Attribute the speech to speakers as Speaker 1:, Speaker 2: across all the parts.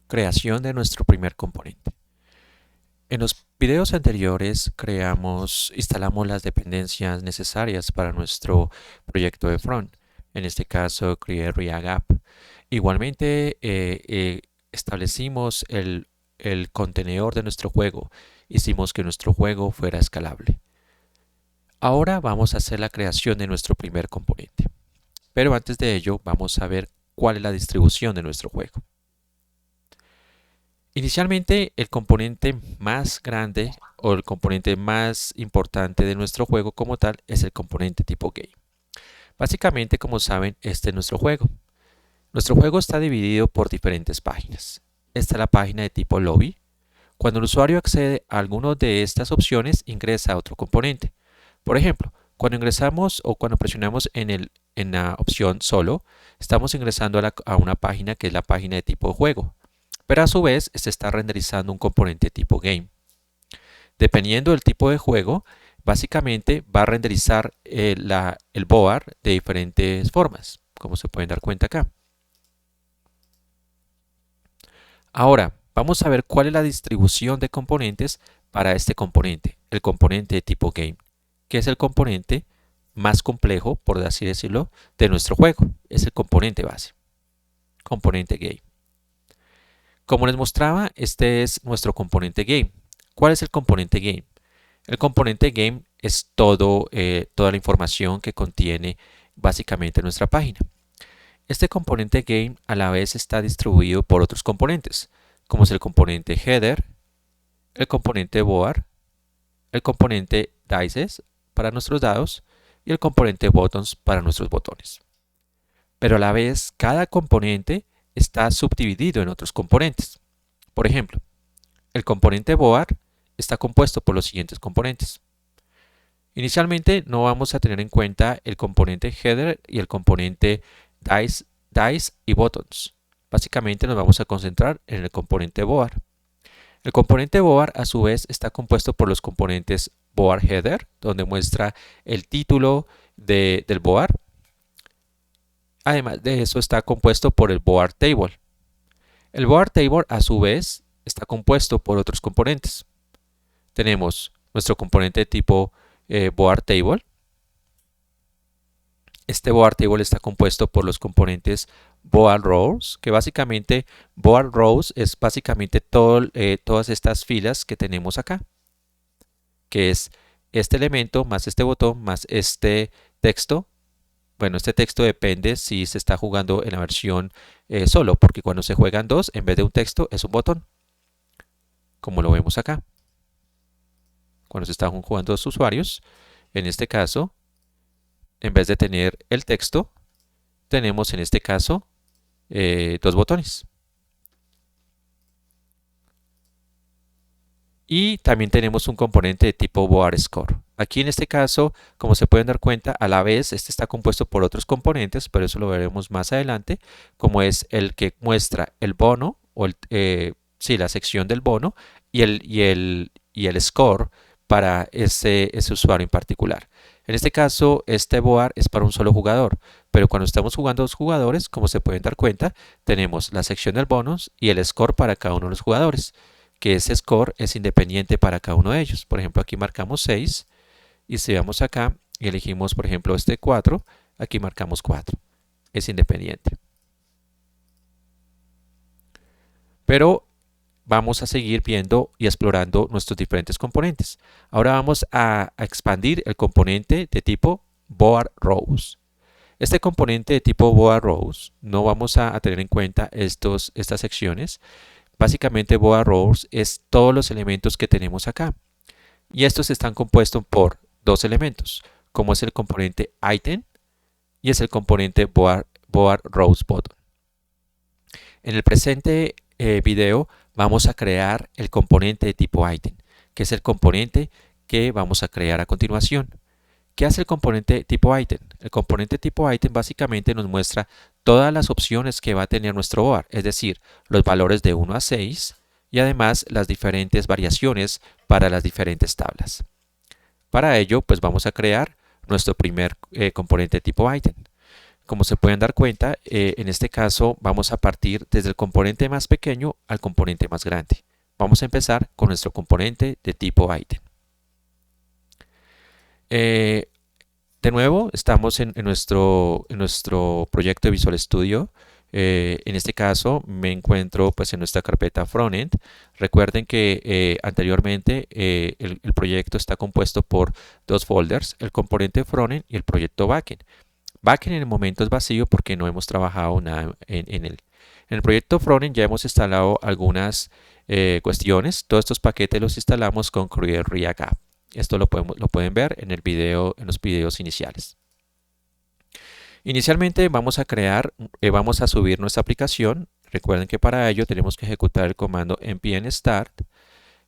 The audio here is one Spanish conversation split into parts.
Speaker 1: Creación de nuestro primer componente. En los videos anteriores instalamos las dependencias necesarias para nuestro proyecto de front. En este caso, creé React App. Igualmente, establecimos el contenedor de nuestro juego. Hicimos que nuestro juego fuera escalable. Ahora vamos a hacer la creación de nuestro primer componente. Pero antes de ello, vamos a ver cuál es la distribución de nuestro juego. Inicialmente, el componente más grande o el componente más importante de nuestro juego como tal es el componente tipo game. Básicamente, como saben, este es nuestro juego. Nuestro juego está dividido por diferentes páginas. Esta es la página de tipo lobby. Cuando el usuario accede a alguna de estas opciones, ingresa a otro componente. Por ejemplo, cuando ingresamos o cuando presionamos en la opción solo, estamos ingresando a una página que es la página de tipo juego. Pero a su vez se está renderizando un componente tipo game. Dependiendo del tipo de juego, básicamente va a renderizar el board de diferentes formas, como se pueden dar cuenta acá. Ahora, vamos a ver cuál es la distribución de componentes para este componente, el componente de tipo game, que es el componente más complejo, por así decirlo, de nuestro juego. Es el componente base, componente game. Como les mostraba, este es nuestro componente game. ¿Cuál es el componente game? El componente game es toda la información que contiene básicamente nuestra página. Este componente game a la vez está distribuido por otros componentes, como es el componente header, el componente board, el componente dices para nuestros dados y el componente buttons para nuestros botones. Pero a la vez, cada componente está subdividido en otros componentes. Por ejemplo, el componente board está compuesto por los siguientes componentes. Inicialmente no vamos a tener en cuenta el componente header y el componente dice y buttons. Básicamente nos vamos a concentrar en el componente board. El componente board a su vez está compuesto por los componentes board header, donde muestra el título del board. Además de eso está compuesto por el board table. El board table a su vez está compuesto por otros componentes. Tenemos nuestro componente de tipo board table. Este board table está compuesto por los componentes board rows, que básicamente board rows es básicamente todas estas filas que tenemos acá, que es este elemento más este botón más este texto. Bueno, este texto depende si se está jugando en la versión solo, porque cuando se juegan dos, en vez de un texto es un botón, como lo vemos acá. Cuando se están jugando dos usuarios, en este caso, en vez de tener el texto, tenemos en este caso dos botones. Y también tenemos un componente de tipo board score. Aquí en este caso, como se pueden dar cuenta, a la vez este está compuesto por otros componentes, pero eso lo veremos más adelante, como es el que muestra el bono, o la sección del bono, y el score para ese usuario en particular. En este caso, este board es para un solo jugador, pero cuando estamos jugando dos jugadores, como se pueden dar cuenta, tenemos la sección del bonus y el score para cada uno de los jugadores, que ese score es independiente para cada uno de ellos. Por ejemplo, aquí marcamos 6 y si vamos acá y elegimos, por ejemplo, este 4, aquí marcamos 4. Es independiente. Pero vamos a seguir viendo y explorando nuestros diferentes componentes. Ahora vamos a expandir el componente de tipo board rows. Este componente de tipo board rows no vamos a tener en cuenta estas secciones. Básicamente board rows es todos los elementos que tenemos acá. Y estos están compuestos por dos elementos, como es el componente item y es el componente board rows button. En el presente video vamos a crear el componente de tipo item, que es el componente que vamos a crear a continuación. ¿Qué hace el componente tipo item? El componente tipo item básicamente nos muestra todas las opciones que va a tener nuestro board, es decir, los valores de 1 a 6 y además las diferentes variaciones para las diferentes tablas. Para ello, pues vamos a crear nuestro primer componente tipo item. Como se pueden dar cuenta, en este caso vamos a partir desde el componente más pequeño al componente más grande. Vamos a empezar con nuestro componente de tipo item. De nuevo, estamos en nuestro proyecto de Visual Studio. En este caso me encuentro pues en nuestra carpeta frontend. Recuerden que anteriormente el proyecto está compuesto por dos folders, el componente frontend y el proyecto backend. Backend en el momento es vacío porque no hemos trabajado nada en él. En el proyecto frontend ya hemos instalado algunas cuestiones. Todos estos paquetes los instalamos con Create React App. Esto lo pueden ver en el video, en los videos iniciales. Inicialmente vamos a subir nuestra aplicación. Recuerden que para ello tenemos que ejecutar el comando npm start.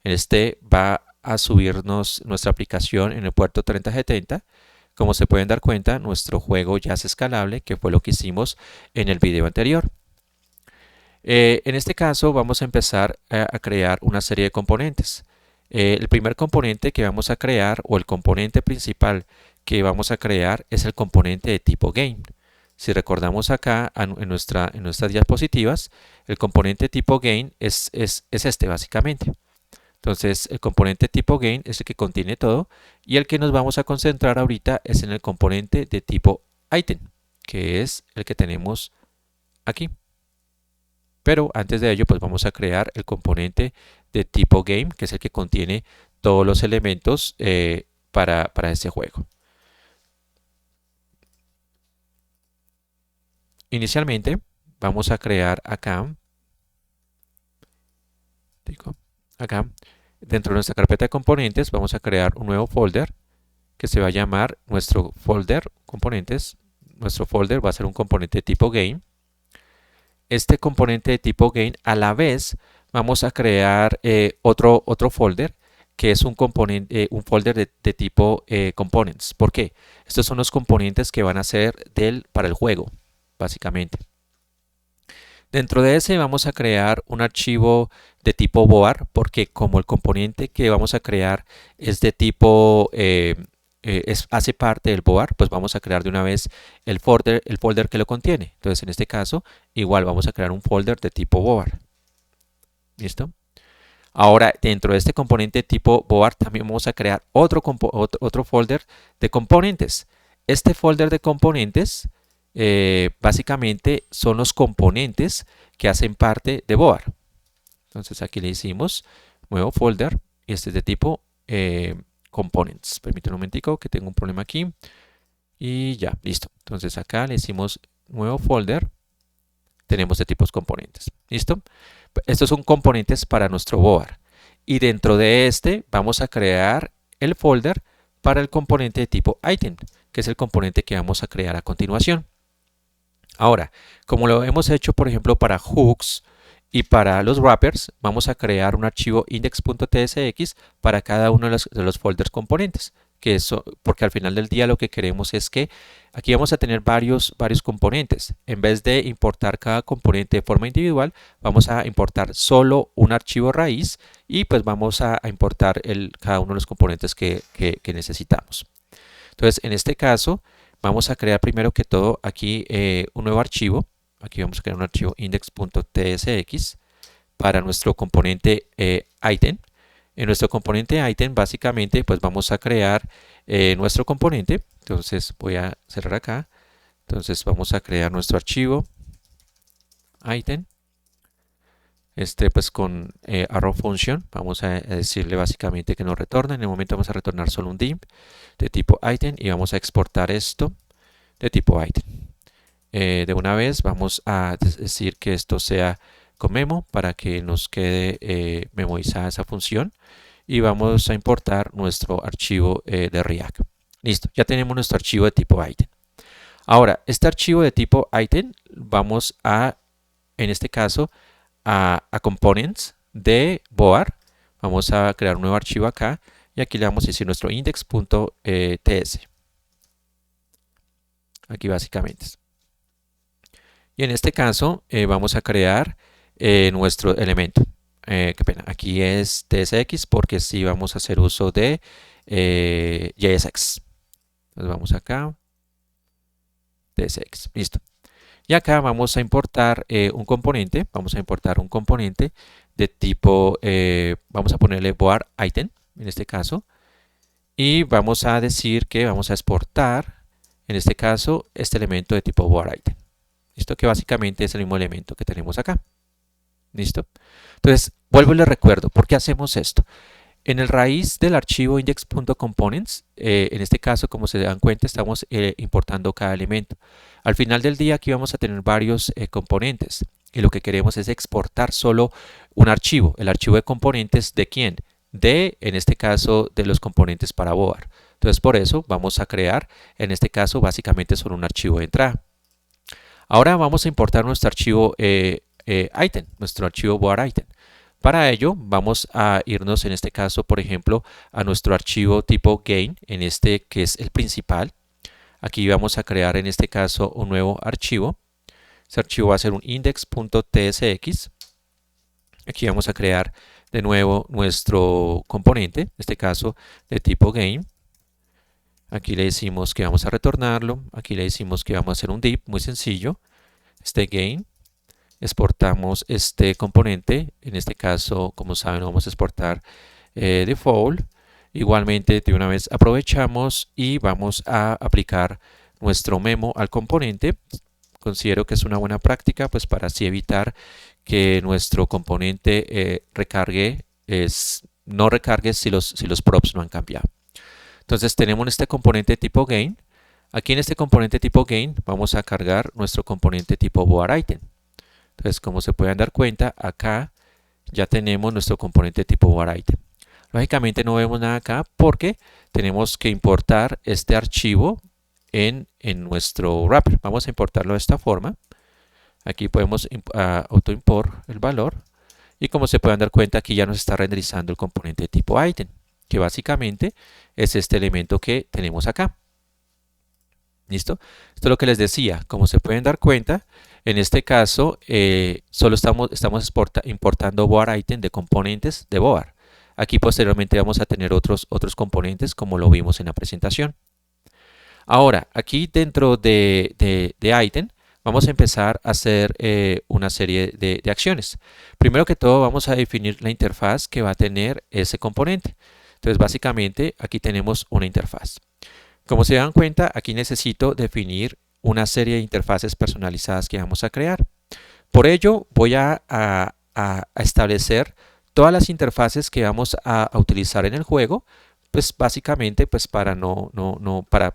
Speaker 1: Este va a subirnos nuestra aplicación en el puerto 3070. Como se pueden dar cuenta, nuestro juego ya es escalable, que fue lo que hicimos en el video anterior. En este caso vamos a empezar a crear una serie de componentes. El primer componente que vamos a crear, o el componente principal que vamos a crear, es el componente de tipo game. Si recordamos acá en nuestras diapositivas, el componente tipo game es este básicamente. Entonces el componente tipo game es el que contiene todo, y el que nos vamos a concentrar ahorita es en el componente de tipo item, que es el que tenemos aquí. Pero antes de ello, pues vamos a crear el componente de tipo game, que es el que contiene todos los elementos para este juego. Inicialmente, vamos a crear acá, dentro de nuestra carpeta de componentes, vamos a crear un nuevo folder que se va a llamar nuestro folder componentes. Nuestro folder va a ser un componente de tipo game. Este componente de tipo game, a la vez vamos a crear otro folder que es un folder de tipo components. ¿Por qué? Estos son los componentes que van a ser para el juego, básicamente. Dentro de ese vamos a crear un archivo de tipo board, porque como el componente que vamos a crear es de tipo hace parte del board, pues vamos a crear de una vez el folder que lo contiene. Entonces en este caso igual vamos a crear un folder de tipo board. ¿Listo? Ahora dentro de este componente tipo board también vamos a crear otro folder de componentes. Este folder de componentes básicamente son los componentes que hacen parte de board. Entonces aquí le hicimos nuevo folder y este es de tipo components. Permítanme un momentico que tengo un problema aquí. Y ya, listo. Entonces acá le hicimos nuevo folder. Tenemos de tipos componentes. ¿Listo? Estos son componentes para nuestro board. Y dentro de este vamos a crear el folder para el componente de tipo item, que es el componente que vamos a crear a continuación. Ahora, como lo hemos hecho, por ejemplo, para hooks y para los wrappers, vamos a crear un archivo index.tsx para cada uno de los folders componentes. Porque al final del día lo que queremos es que aquí vamos a tener varios componentes. En vez de importar cada componente de forma individual, vamos a importar solo un archivo raíz y pues vamos a importar cada uno de los componentes que necesitamos. Entonces, en este caso, vamos a crear primero que todo aquí un nuevo archivo. Aquí vamos a crear un archivo index.tsx para nuestro componente item. En nuestro componente item básicamente pues vamos a crear nuestro componente. Entonces voy a cerrar acá. Entonces vamos a crear nuestro archivo item. Pues con arrow function vamos a decirle básicamente que nos retorna. En el momento vamos a retornar solo un div de tipo item y vamos a exportar esto de tipo item. De una vez vamos a decir que esto sea con memo para que nos quede memorizada esa función y vamos a importar nuestro archivo de React. Listo, ya tenemos nuestro archivo de tipo item. Ahora, este archivo de tipo item vamos en este caso, a components de board. Vamos a crear un nuevo archivo acá y aquí le vamos a decir nuestro index.ts. Aquí básicamente. Y en este caso vamos a crear nuestro elemento. Qué pena, aquí es tsx porque sí vamos a hacer uso de JSX. Entonces vamos acá. .tsx. Listo. Y acá vamos a importar un componente. Vamos a importar un componente de tipo, vamos a ponerle board item, en este caso. Y vamos a decir que vamos a exportar, en este caso, este elemento de tipo board item. ¿Listo? Que básicamente es el mismo elemento que tenemos acá. ¿Listo? Entonces, vuelvo y les recuerdo, ¿por qué hacemos esto? En el raíz del archivo index.components, en este caso, como se dan cuenta, estamos importando cada elemento. Al final del día aquí vamos a tener varios componentes y lo que queremos es exportar solo un archivo. ¿El archivo de componentes de quién? En este caso, de los componentes para board. Entonces, por eso vamos a crear, en este caso, básicamente solo un archivo de entrada. Ahora vamos a importar nuestro archivo item, nuestro archivo board item. Para ello vamos a irnos en este caso, por ejemplo, a nuestro archivo tipo gain, en este que es el principal. Aquí vamos a crear en este caso un nuevo archivo. Ese archivo va a ser un index.tsx. Aquí vamos a crear de nuevo nuestro componente, en este caso de tipo gain. Aquí le decimos que vamos a retornarlo. Aquí le decimos que vamos a hacer un div, muy sencillo. Este gain. Exportamos este componente, en este caso, como saben, vamos a exportar default. Igualmente, de una vez aprovechamos y vamos a aplicar nuestro memo al componente. Considero que es una buena práctica, pues para así evitar que nuestro componente no recargue si los props no han cambiado. Entonces tenemos este componente tipo gain. Aquí en este componente tipo gain vamos a cargar nuestro componente tipo board item. Entonces, como se pueden dar cuenta, acá ya tenemos nuestro componente tipo board item. Lógicamente no vemos nada acá porque tenemos que importar este archivo en nuestro wrapper. Vamos a importarlo de esta forma. Aquí podemos autoimport el valor. Y como se pueden dar cuenta, aquí ya nos está renderizando el componente tipo item, que básicamente es este elemento que tenemos acá. ¿Listo? Esto es lo que les decía. Como se pueden dar cuenta, en este caso solo estamos importando board item de componentes de board. Aquí posteriormente vamos a tener otros componentes como lo vimos en la presentación. Ahora, aquí dentro de item vamos a empezar a hacer una serie de acciones. Primero que todo vamos a definir la interfaz que va a tener ese componente. Entonces básicamente aquí tenemos una interfaz. Como se dan cuenta, aquí necesito definir una serie de interfaces personalizadas que vamos a crear. Por ello, voy a establecer todas las interfaces que vamos a utilizar en el juego, pues básicamente pues para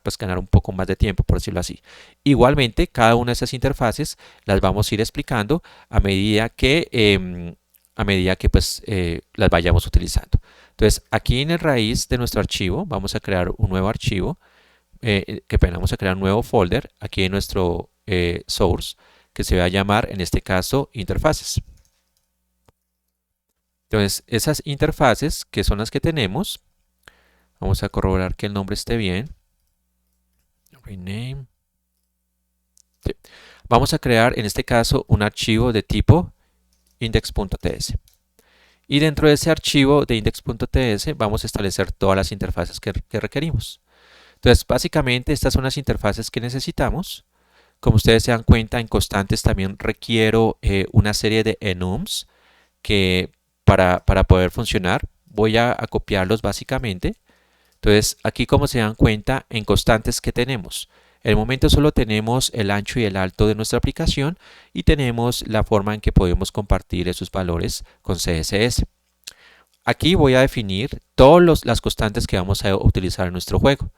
Speaker 1: pues ganar un poco más de tiempo, por decirlo así. Igualmente, cada una de esas interfaces las vamos a ir explicando a medida que pues las vayamos utilizando. Entonces, aquí en el raíz de nuestro archivo vamos a crear un nuevo archivo. Vamos a crear un nuevo folder aquí en nuestro source que se va a llamar en este caso interfaces. Entonces esas interfaces que son las que tenemos, vamos a corroborar que el nombre esté bien. Rename. Sí. Vamos a crear en este caso un archivo de tipo index.ts. Y dentro de ese archivo de index.ts vamos a establecer todas las interfaces que requerimos. Entonces, básicamente estas son las interfaces que necesitamos. Como ustedes se dan cuenta, en constantes también requiero una serie de enums que para poder funcionar voy a copiarlos básicamente. Entonces, aquí como se dan cuenta, en constantes que tenemos. En el momento solo tenemos el ancho y el alto de nuestra aplicación y tenemos la forma en que podemos compartir esos valores con CSS. Aquí voy a definir todas las constantes que vamos a utilizar en nuestro juego.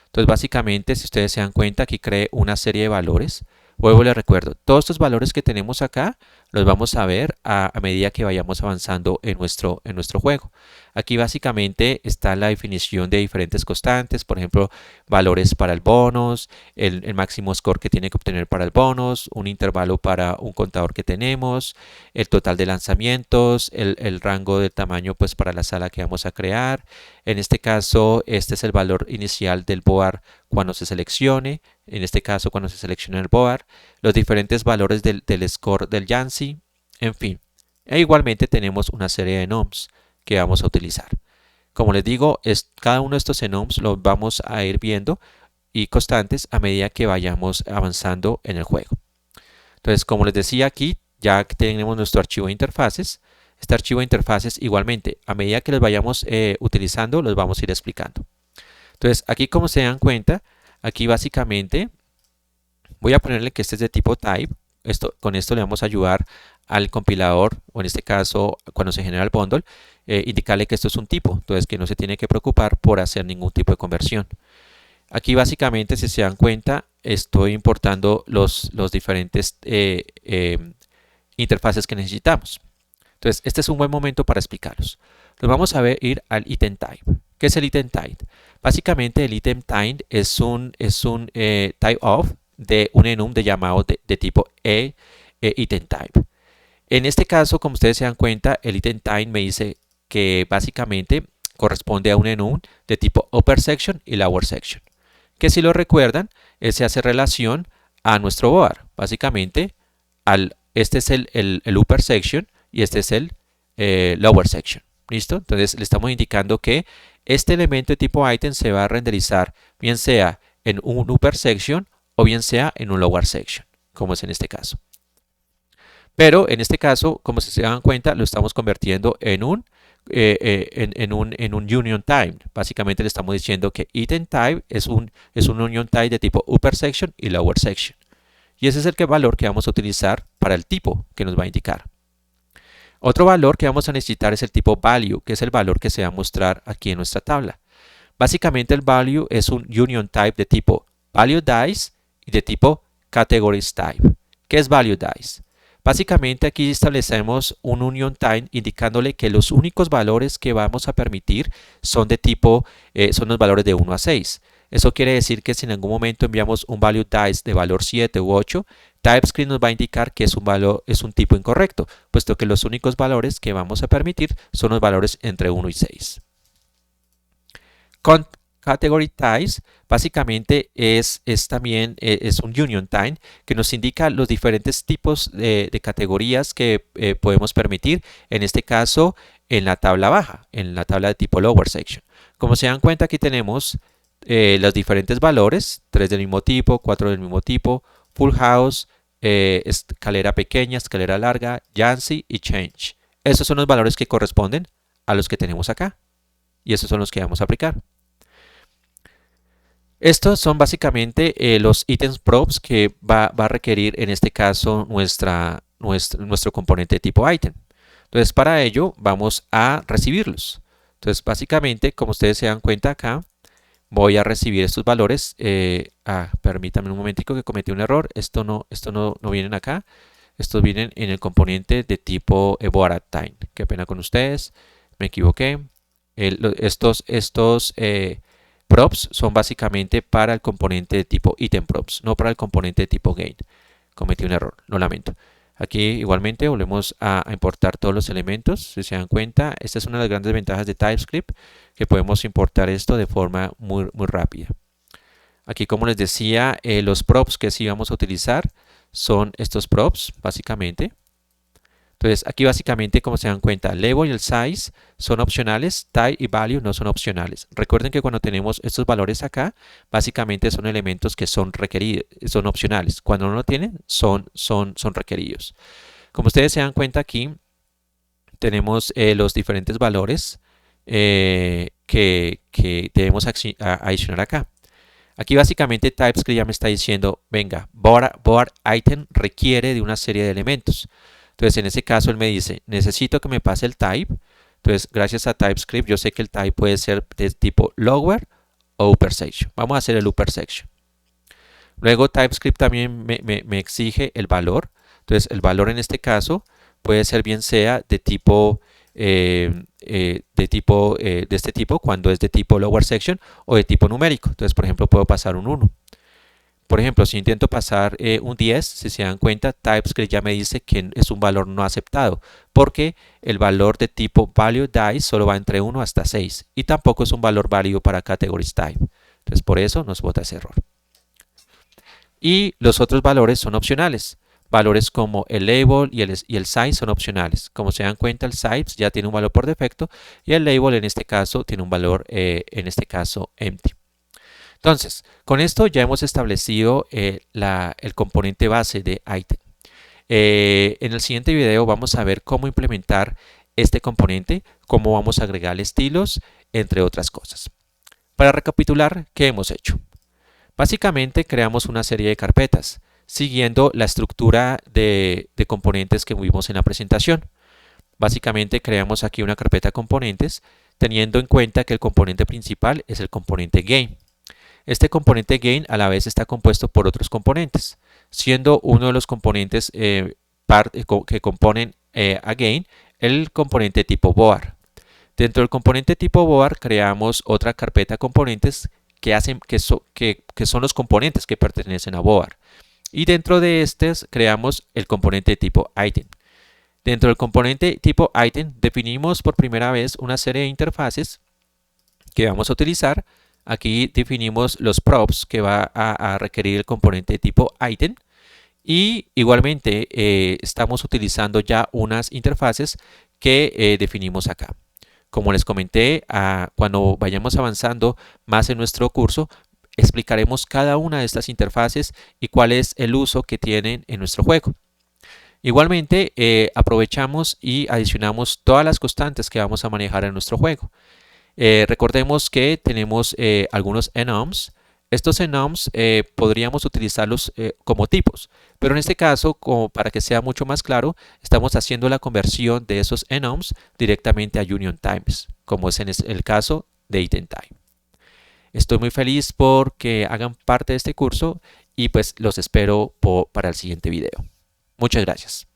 Speaker 1: Entonces básicamente, si ustedes se dan cuenta, aquí creé una serie de valores. Luego les recuerdo, todos estos valores que tenemos acá los vamos a ver a medida que vayamos avanzando en nuestro juego. Aquí básicamente está la definición de diferentes constantes, por ejemplo, valores para el bonus, el máximo score que tiene que obtener para el bonus, un intervalo para un contador que tenemos, el total de lanzamientos, el rango de tamaño pues para la sala que vamos a crear. En este caso, este es el valor inicial del board cuando se seleccione, en este caso cuando se seleccione el board, los diferentes valores del score del Yancy, en fin. E igualmente tenemos una serie de enums que vamos a utilizar. Como les digo, cada uno de estos enums los vamos a ir viendo y constantes a medida que vayamos avanzando en el juego. Entonces, como les decía aquí, ya que tenemos nuestro archivo de interfaces, este archivo de interfaces igualmente, a medida que los vayamos utilizando, los vamos a ir explicando. Entonces, aquí como se dan cuenta, aquí básicamente voy a ponerle que este es de tipo type. Con esto le vamos a ayudar al compilador, o en este caso, cuando se genera el bundle, indicarle que esto es un tipo, entonces que no se tiene que preocupar por hacer ningún tipo de conversión. Aquí básicamente, si se dan cuenta, estoy importando los diferentes interfaces que necesitamos. Entonces, este es un buen momento para explicarlos. Nos vamos a ir al item type. ¿Qué es el item type? Básicamente, el item type es un type of de un enum de llamado de tipo item type. En este caso, como ustedes se dan cuenta, el item type me dice que básicamente corresponde a un enum de tipo upper section y lower section. Que si lo recuerdan, se hace relación a nuestro board. Básicamente, este es el upper section y este es el lower section. ¿Listo? Entonces le estamos indicando que este elemento de tipo item se va a renderizar bien sea en un upper section o bien sea en un lower section, como es en este caso. Pero en este caso, como se dan cuenta, lo estamos convirtiendo en un union type. Básicamente le estamos diciendo que item type es un union type de tipo upper section y lower section. Y ese es el valor que vamos a utilizar para el tipo que nos va a indicar. Otro valor que vamos a necesitar es el tipo value, que es el valor que se va a mostrar aquí en nuestra tabla. Básicamente el value es un union type de tipo value dice y de tipo categories type. ¿Qué es value dice? Básicamente aquí establecemos un union type indicándole que los únicos valores que vamos a permitir son de tipo, son los valores de 1 a 6. Eso quiere decir que si en algún momento enviamos un value dice de valor 7 u 8, TypeScript nos va a indicar que es un tipo incorrecto, puesto que los únicos valores que vamos a permitir son los valores entre 1 y 6. Con Category Types, básicamente es también un union type que nos indica los diferentes tipos de categorías que podemos permitir, en este caso en la tabla baja, en la tabla de tipo lower section. Como se dan cuenta, aquí tenemos los diferentes valores, 3 del mismo tipo, 4 del mismo tipo, full house, escalera pequeña, escalera larga, Yancey y change. Esos son los valores que corresponden a los que tenemos acá y esos son los que vamos a aplicar. Estos son básicamente los ítems props que va a requerir en este caso nuestro componente de tipo item. Entonces para ello vamos a recibirlos. Entonces básicamente, como ustedes se dan cuenta acá, voy a recibir estos valores. Permítanme un momentico que cometí un error. Esto no vienen acá. Estos vienen en el componente de tipo board type. Qué pena con ustedes. Me equivoqué. Estos props son básicamente para el componente de tipo item props, no para el componente de tipo gain. Cometí un error, lo lamento. Aquí igualmente volvemos a importar todos los elementos. Si se dan cuenta, esta es una de las grandes ventajas de TypeScript, que podemos importar esto de forma muy rápida. Aquí, como les decía, los props que sí vamos a utilizar son estos props, básicamente. Entonces, aquí básicamente, como se dan cuenta, label y el size son opcionales, type y value no son opcionales. Recuerden que cuando tenemos estos valores acá, básicamente son elementos que son requeridos, son opcionales. Cuando no lo tienen, son requeridos. Como ustedes se dan cuenta aquí, tenemos los diferentes valores que debemos adicionar acá. Aquí básicamente TypeScript ya me está diciendo, venga, board item requiere de una serie de elementos. Entonces en ese caso él me dice, necesito que me pase el type. Entonces gracias a TypeScript yo sé que el type puede ser de tipo lower o upper section. Vamos a hacer el upper section. Luego TypeScript también me exige el valor. Entonces el valor en este caso puede ser bien sea de tipo de este tipo cuando es de tipo lower section o de tipo numérico. Entonces por ejemplo puedo pasar un 1. Por ejemplo, si intento pasar un 10, si se dan cuenta, TypeScript ya me dice que es un valor no aceptado, porque el valor de tipo value dice solo va entre 1 hasta 6 y tampoco es un valor válido para categories type. Entonces, por eso nos bota ese error. Y los otros valores son opcionales. Valores como el label y el size son opcionales. Como se dan cuenta, el size ya tiene un valor por defecto y el label en este caso tiene un valor, en este caso, empty. Entonces, con esto ya hemos establecido el componente base de item. En el siguiente video vamos a ver cómo implementar este componente, cómo vamos a agregar estilos, entre otras cosas. Para recapitular, ¿qué hemos hecho? Básicamente creamos una serie de carpetas, siguiendo la estructura de componentes que vimos en la presentación. Básicamente creamos aquí una carpeta componentes, teniendo en cuenta que el componente principal es el componente game. Este componente gain a la vez está compuesto por otros componentes, siendo uno de los componentes que componen a gain el componente tipo board. Dentro del componente tipo board creamos otra carpeta componentes que son los componentes que pertenecen a board. Y dentro de estos creamos el componente tipo item. Dentro del componente tipo item definimos por primera vez una serie de interfaces que vamos a utilizar. Aquí definimos los props que va a requerir el componente tipo item y igualmente estamos utilizando ya unas interfaces que definimos acá. Como les comenté, cuando vayamos avanzando más en nuestro curso, explicaremos cada una de estas interfaces y cuál es el uso que tienen en nuestro juego. Igualmente, aprovechamos y adicionamos todas las constantes que vamos a manejar en nuestro juego. Recordemos que tenemos algunos enums. Estos enums podríamos utilizarlos como tipos, pero en este caso, como para que sea mucho más claro, estamos haciendo la conversión de esos enums directamente a union times, como es en el caso de item time. Estoy muy feliz porque hagan parte de este curso y pues los espero para el siguiente video. Muchas gracias.